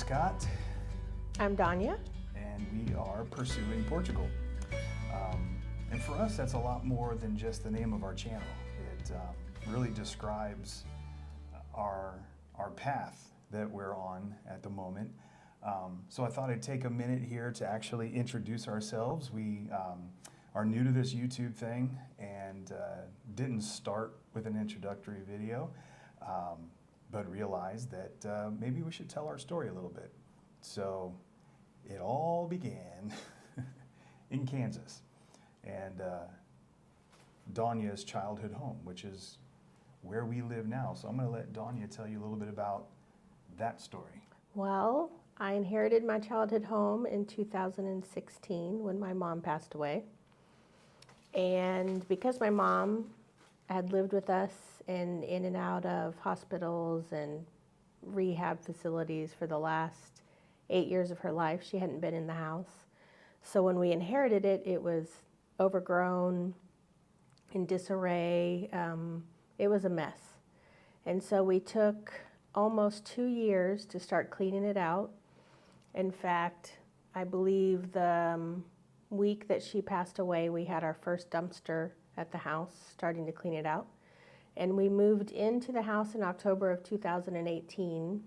Scott. I'm Danya. And we are Pursuing Portugal. And for us, that's a lot more than just the name of our channel. It really describes our path that we're on at the moment. So I thought I'd take a minute here to actually introduce ourselves. We are new to this YouTube thing and didn't start with an introductory video, but realized that maybe we should tell our story a little bit. So it all began in Kansas and Danya's childhood home, which is where we live now. So I'm going to let Danya tell you a little bit about that story. Well, I inherited my childhood home in 2016 when my mom passed away. And because my mom had lived with us in and out of hospitals and rehab facilities for the last 8 years of her life, she hadn't been in the house. So when we inherited it, it was overgrown, in disarray. It was a mess. And so we took almost 2 years to start cleaning it out. In fact, I believe the week that she passed away, we had our first dumpster at the house, starting to clean it out. And we moved into the house in October of 2018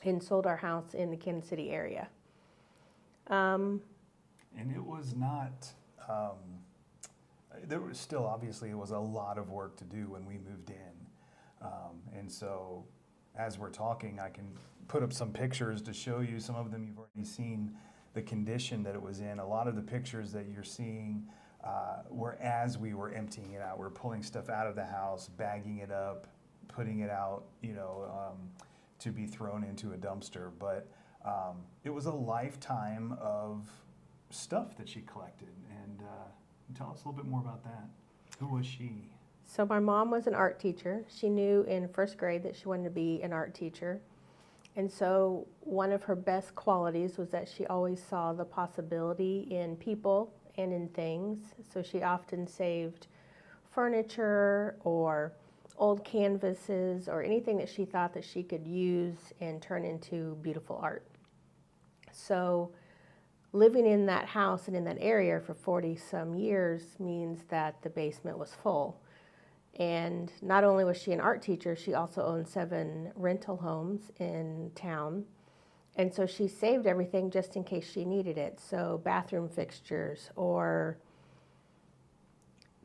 and sold our house in the Kansas City area. And it was not, there was still, obviously, it was a lot of work to do when we moved in. And so as we're talking, I can put up some pictures to show you. Some of them you've already seen the condition that it was in. A lot of the pictures that you're seeing were as we were emptying it out. We're pulling stuff out of the house, bagging it up, putting it out, to be thrown into a dumpster. But it was a lifetime of stuff that she collected. And tell us a little bit more about that. Who was she? So my mom was an art teacher. She knew in first grade that she wanted to be an art teacher. And so one of her best qualities was that she always saw the possibility in people and in things. So she often saved furniture or old canvases or anything that she thought that she could use and turn into beautiful art. So living in that house and in that area for 40 some years means that the basement was full. And not only was she an art teacher, she also owned 7 rental homes in town. And so she saved everything just in case she needed it. So bathroom fixtures or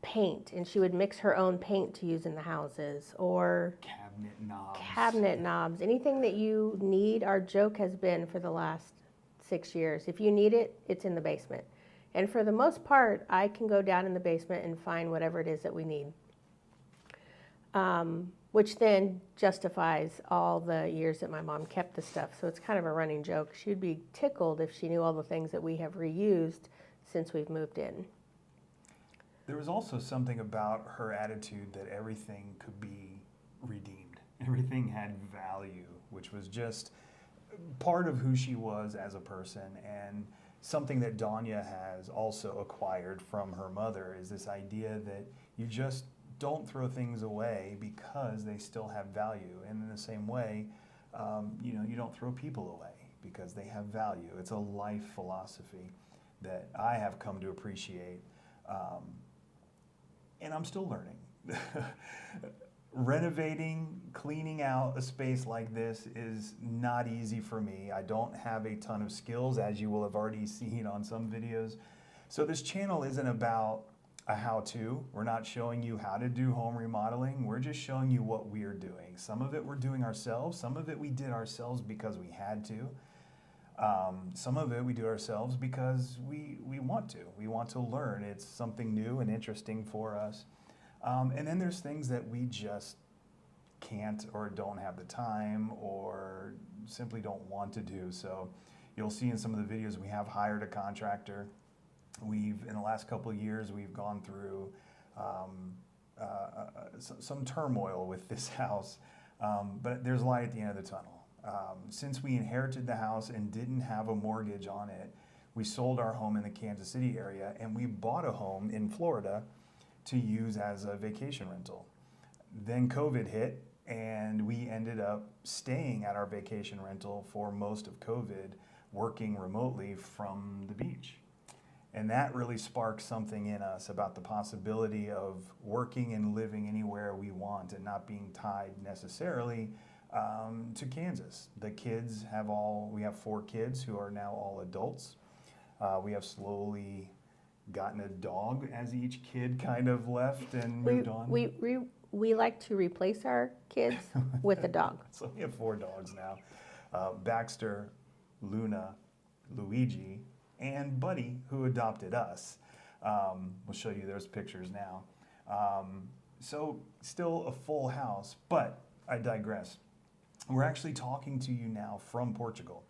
paint, and she would mix her own paint to use in the houses, or cabinet knobs, anything that you need. Our joke has been for the last 6 years, if you need it, it's in the basement. And for the most part, I can go down in the basement and find whatever it is that we need. Which then justifies all the years that my mom kept the stuff. So it's kind of a running joke. She'd be tickled if she knew all the things that we have reused since we've moved in. There was also something about her attitude that everything could be redeemed. Everything had value, which was just part of who she was as a person, and something that Danya has also acquired from her mother is this idea that you just don't throw things away because they still have value. And in the same way, you don't throw people away because they have value. It's a life philosophy that I have come to appreciate, and I'm still learning. Renovating, cleaning out a space like this is not easy for me. I don't have a ton of skills, as you will have already seen on some videos. So this channel isn't about a how-to. We're not showing you how to do home remodeling. We're just showing you what we're doing. Some of it we're doing ourselves. Some of it we did ourselves because we had to. Some of it we do ourselves because we want to. We want to learn. It's something new and interesting for us. And then there's things that we just can't or don't have the time or simply don't want to do. So you'll see in some of the videos we have hired a contractor. In the last couple of years, we've gone through some turmoil with this house, but there's light at the end of the tunnel. Since we inherited the house and didn't have a mortgage on it, we sold our home in the Kansas City area and we bought a home in Florida to use as a vacation rental. Then COVID hit And we ended up staying at our vacation rental for most of COVID, working remotely from the beach. And that really sparked something in us about the possibility of working and living anywhere we want and not being tied necessarily to Kansas. The kids we have 4 kids who are now all adults. We have slowly gotten a dog as each kid kind of left and moved on. We like to replace our kids with a dog. So we have 4 dogs now. Baxter, Luna, Luigi, and Buddy, who adopted us. We'll show you those pictures now. So still a full house, but I digress. We're actually talking to you now from Portugal.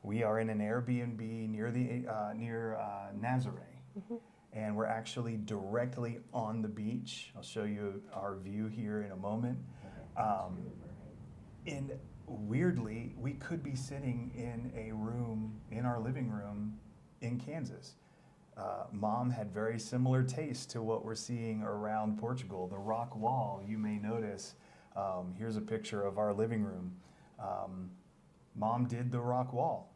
We are in an Airbnb near Nazaré, and we're actually directly on the beach. I'll show you our view here in a moment. And weirdly, we could be sitting in a room, in our living room in Kansas. Mom had very similar taste to what we're seeing around Portugal. The rock wall, you may notice, here's a picture of our living room. Mom did the rock wall.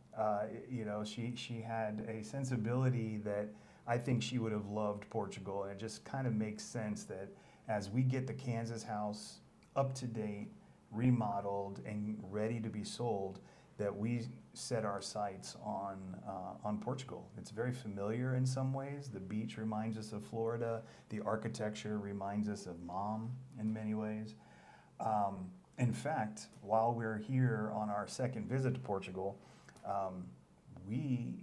She had a sensibility that I think she would have loved Portugal, and it just kind of makes sense that as we get the Kansas house up to date, remodeled, and ready to be sold, that we set our sights on Portugal. It's very familiar in some ways. The beach reminds us of Florida. The architecture reminds us of Mom in many ways. In fact, while we're here on our second visit to Portugal, we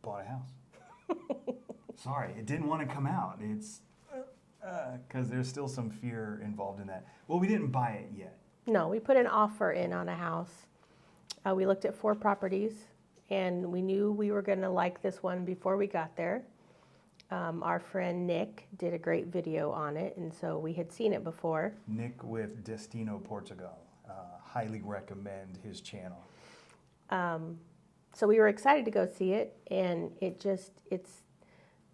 bought a house. Sorry, it didn't want to come out. It's because there's still some fear involved in that. Well, we didn't buy it yet. No, we put an offer in on a house. We looked at 4 properties, and we knew we were going to like this one before we got there. Our friend Nick did a great video on it, and so we had seen it before. Nick with Destino Portugal. Highly recommend his channel. So we were excited to go see it, and it's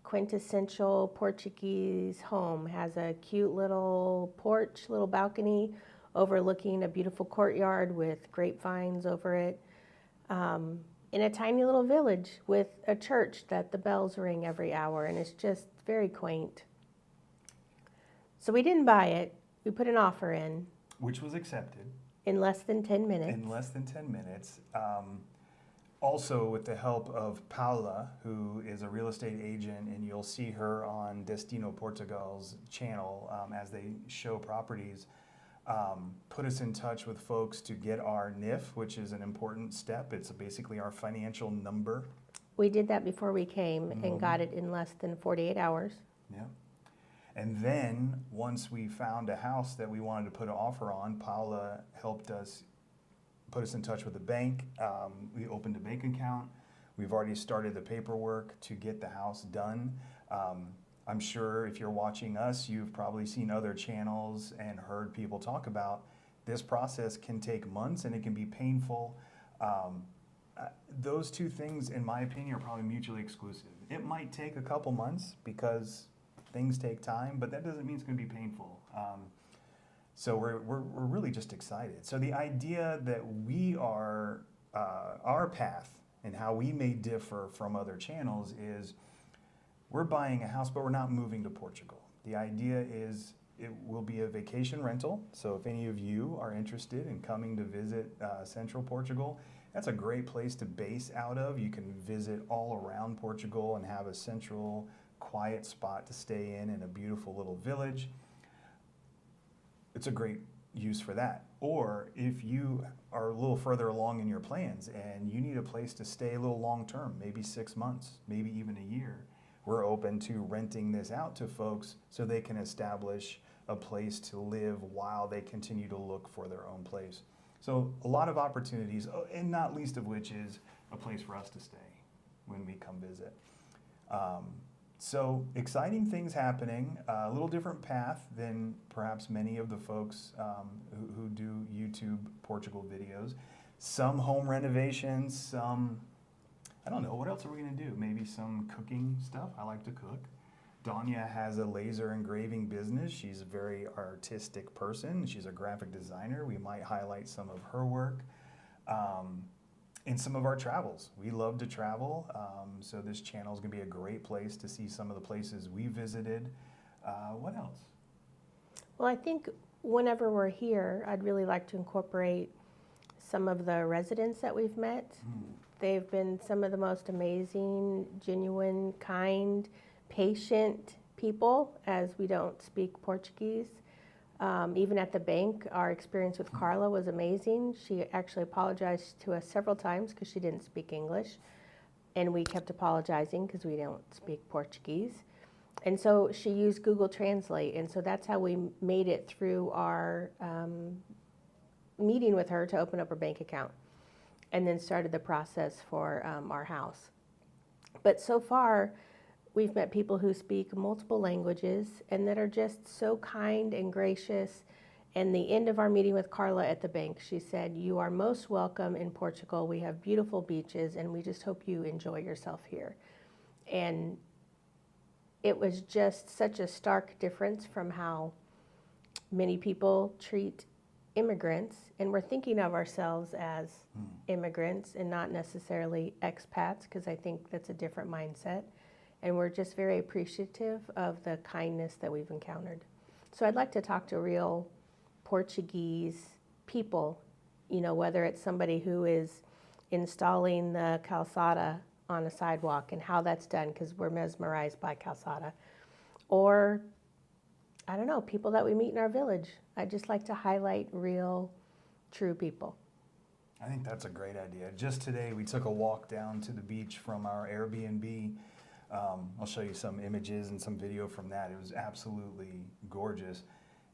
quintessential Portuguese home. Has a cute little porch, little balcony overlooking a beautiful courtyard with grapevines over it, in a tiny little village with a church that the bells ring every hour, and it's just very quaint. So we didn't buy it. We put an offer in. Which was accepted. In less than 10 minutes. In less than 10 minutes. Also with the help of Paula, who is a real estate agent, and you'll see her on Destino Portugal's channel as they show properties. Put us in touch with folks to get our NIF, which is an important step. It's basically our financial number. We did that before we came and got it in less than 48 hours. Yeah. And then once we found a house that we wanted to put an offer on, Paula helped us put us in touch with the bank. We opened a bank account. We've already started the paperwork to get the house done. I'm sure if you're watching us, you've probably seen other channels and heard people talk about this process can take months and it can be painful. Those 2 things, in my opinion, are probably mutually exclusive. It might take a couple months because things take time, but that doesn't mean it's going to be painful. So we're really just excited. So the idea that we are, our path and how we may differ from other channels is we're buying a house, but we're not moving to Portugal. The idea is it will be a vacation rental. So if any of you are interested in coming to visit central Portugal, that's a great place to base out of. You can visit all around Portugal and have a central, quiet spot to stay in a beautiful little village. It's a great use for that. Or if you are a little further along in your plans and you need a place to stay a little long term, maybe 6 months, maybe even a year, we're open to renting this out to folks so they can establish a place to live while they continue to look for their own place. So a lot of opportunities, and not least of which is a place for us to stay when we come visit. So exciting things happening, a little different path than perhaps many of the folks who do YouTube Portugal videos. Some home renovations, some, I don't know, what else are we gonna do? Maybe some cooking stuff. I like to cook. Danya has a laser engraving business. She's a very artistic person. She's a graphic designer. We might highlight some of her work. In some of our travels. We love to travel, so this channel is going to be a great place to see some of the places we visited. What else? Well, I think whenever we're here, I'd really like to incorporate some of the residents that we've met. They've been some of the most amazing, genuine, kind, patient people, as we don't speak Portuguese. Even at the bank, our experience with Carla was amazing. She actually apologized to us several times because she didn't speak English, and we kept apologizing because we don't speak Portuguese. And so she used Google Translate, and so that's how we made it through our meeting with her to open up her bank account, and then started the process for our house. But so far, we've met people who speak multiple languages and that are just so kind and gracious. And the end of our meeting with Carla at the bank, she said, "You are most welcome in Portugal. We have beautiful beaches, and we just hope you enjoy yourself here." And it was just such a stark difference from how many people treat immigrants. And we're thinking of ourselves as immigrants and not necessarily expats, because I think that's a different mindset. And we're just very appreciative of the kindness that we've encountered. So I'd like to talk to real Portuguese people, you know, whether it's somebody who is installing the calçada on a sidewalk and how that's done, because we're mesmerized by calçada, or, I don't know, people that we meet in our village. I'd just like to highlight real, true people. I think that's a great idea. Just today, we took a walk down to the beach from our Airbnb. I'll show you some images and some video from that. It was absolutely gorgeous.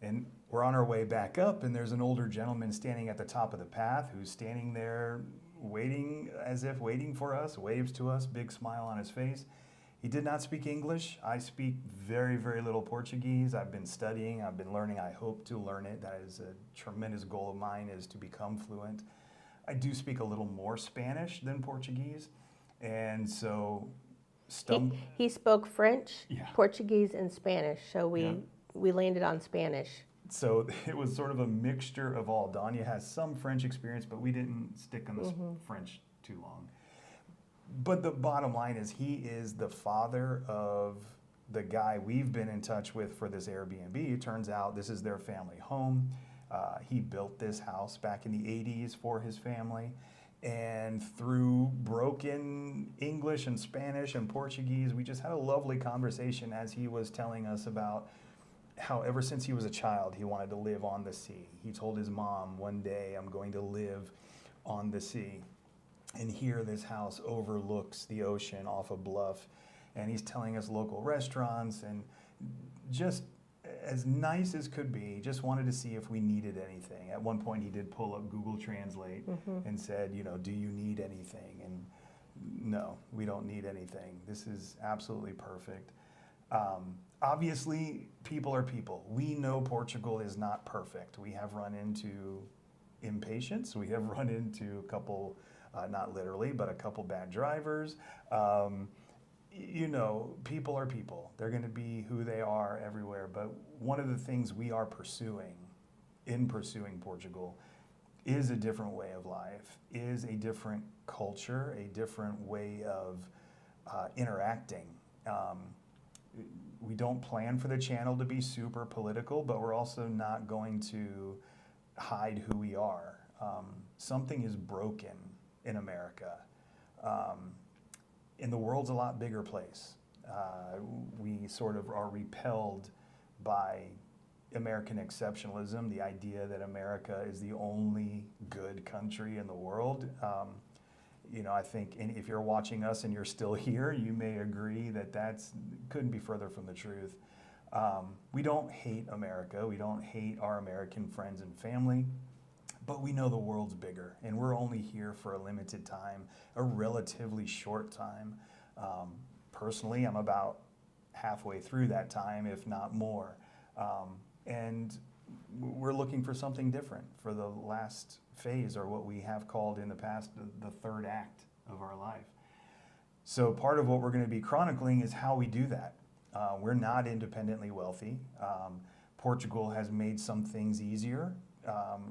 And we're on our way back up, and there's an older gentleman standing at the top of the path who's standing there waiting, as if waiting for us, waves to us, big smile on his face. He did not speak English. I speak very, very little Portuguese. I've been studying, I've been learning. I hope to learn it. That is a tremendous goal of mine, is to become fluent. I do speak a little more Spanish than Portuguese, and so He spoke French, Yeah. Portuguese, and Spanish, so we landed on Spanish. So it was sort of a mixture of all. Danya has some French experience, but we didn't stick on the French too long. But the bottom line is, he is the father of the guy we've been in touch with for this Airbnb. It turns out this is their family home. He built this house back in the 80s for his family. And through broken English and Spanish and Portuguese, we just had a lovely conversation as he was telling us about how ever since he was a child, he wanted to live on the sea. He told his mom, "One day I'm going to live on the sea." And here this house overlooks the ocean off a bluff. And he's telling us local restaurants, and just as nice as could be. Just wanted to see if we needed anything. At one point, he did pull up Google Translate and said, you know, "Do you need anything?" And no, we don't need anything. This is absolutely perfect. Obviously, people are people. We know Portugal is not perfect. We have run into impatience. We have run into a couple, not literally, but a couple bad drivers. You know, people are people. They're going to be who they are everywhere. But one of the things we are pursuing in Pursuing Portugal is a different way of life, is a different culture, a different way of interacting. We don't plan for the channel to be super political, but we're also not going to hide who we are. Something is broken in America. And the world's a lot bigger place. We sort of are repelled by American exceptionalism, the idea that America is the only good country in the world. You know, I think if you're watching us and you're still here, you may agree that couldn't be further from the truth. We don't hate America. We don't hate our American friends and family. But we know the world's bigger, and we're only here for a limited time, a relatively short time. Personally, I'm about halfway through that time, if not more. And we're looking for something different for the last phase, or what we have called in the past the third act of our life. So part of what we're going to be chronicling is how we do that. We're not independently wealthy. Portugal has made some things easier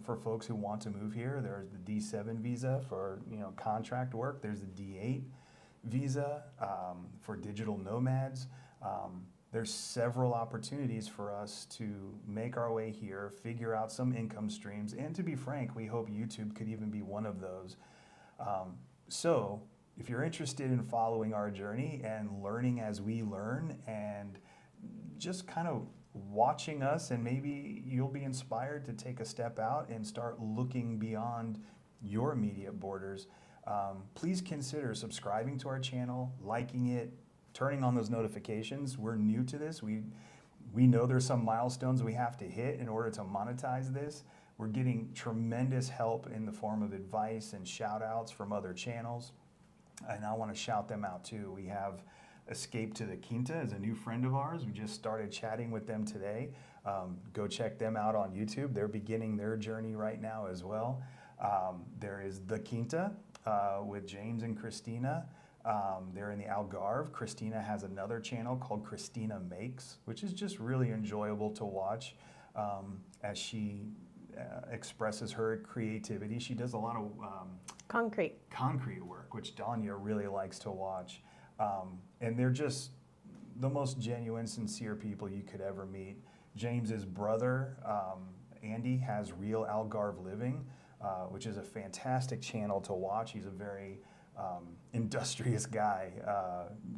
for folks who want to move here. There's the D7 visa for contract work. There's the D8 visa for digital nomads. There's several opportunities for us to make our way here, figure out some income streams, and to be frank, we hope YouTube could even be one of those. So if you're interested in following our journey and learning as we learn and just kind of watching us, and maybe you'll be inspired to take a step out and start looking beyond your immediate borders, please consider subscribing to our channel, liking it, turning on those notifications. We're new to this. We know there's some milestones we have to hit in order to monetize this. We're getting tremendous help in the form of advice and shout outs from other channels. And I want to shout them out too. We have Escape to the Quinta as a new friend of ours. We just started chatting with them today. Go check them out on YouTube. They're beginning their journey right now as well. There is The Quinta with James and Christina. They're in the Algarve. Christina has another channel called Christina Makes, which is just really enjoyable to watch as she expresses her creativity. She does a lot of concrete work, which Danya really likes to watch. And they're just the most genuine, sincere people you could ever meet. James's brother, Andy, has Real Algarve Living, which is a fantastic channel to watch. He's a very industrious guy,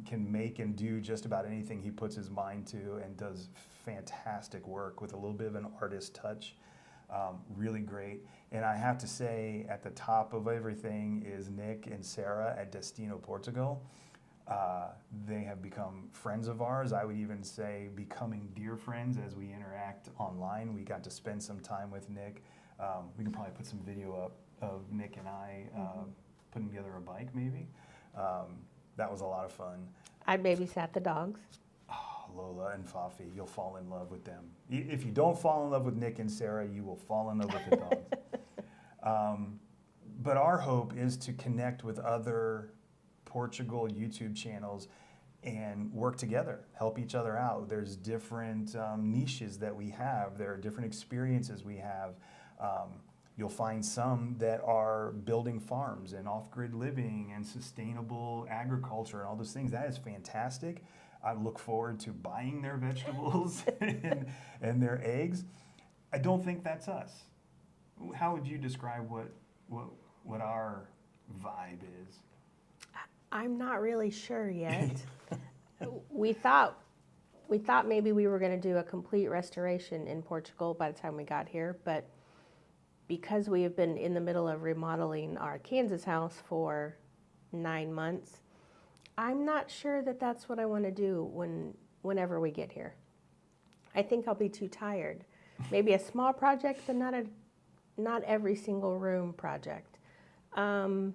can make and do just about anything he puts his mind to, and does fantastic work with a little bit of an artist touch. Really great. And I have to say, at the top of everything is Nick and Sarah at Destino Portugal. They have become friends of ours. I would even say becoming dear friends as we interact online. We got to spend some time with Nick. We can probably put some video up of Nick and I putting together a bike maybe. That was a lot of fun. I babysat the dogs. Oh, Lola and Fafi, you'll fall in love with them. If you don't fall in love with Nick and Sarah, you will fall in love with the dogs. But our hope is to connect with other Portugal YouTube channels and work together, help each other out. There's different niches that we have. There are different experiences we have. You'll find some that are building farms and off-grid living and sustainable agriculture and all those things. That is fantastic. I look forward to buying their vegetables and their eggs. I don't think that's us. How would you describe what our vibe is? I'm not really sure yet. We thought maybe we were going to do a complete restoration in Portugal by the time we got here, but because we have been in the middle of remodeling our Kansas house for 9 months, I'm not sure that that's what I want to do whenever we get here. I think I'll be too tired. Maybe a small project, but not every single room project. I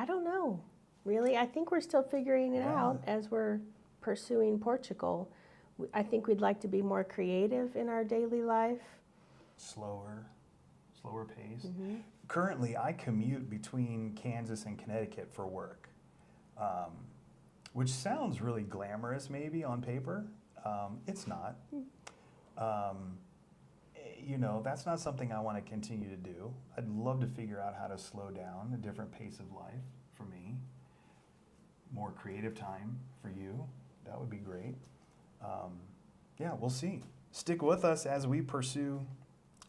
don't know, really. I think we're still figuring it out as we're pursuing Portugal. I think we'd like to be more creative in our daily life. Slower pace. Currently, I commute between Kansas and Connecticut for work, which sounds really glamorous maybe on paper. It's not. That's not something I want to continue to do. I'd love to figure out how to slow down, a different pace of life for me, more creative time for you. That would be great. We'll see. Stick with us as we pursue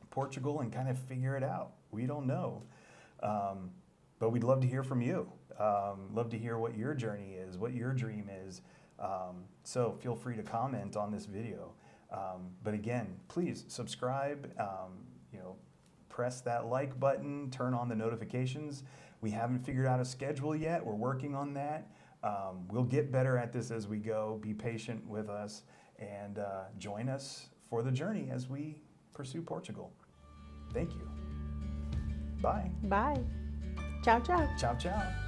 Portugal and kind of figure it out. We don't know. But we'd love to hear from you. Love to hear what your journey is, what your dream is. So feel free to comment on this video. But again, please subscribe, press that like button, turn on the notifications. We haven't figured out a schedule yet. We're working on that. We'll get better at this as we go. Be patient with us and join us for the journey as we pursue Portugal. Thank you. Bye. Bye. Ciao, ciao. Ciao, ciao.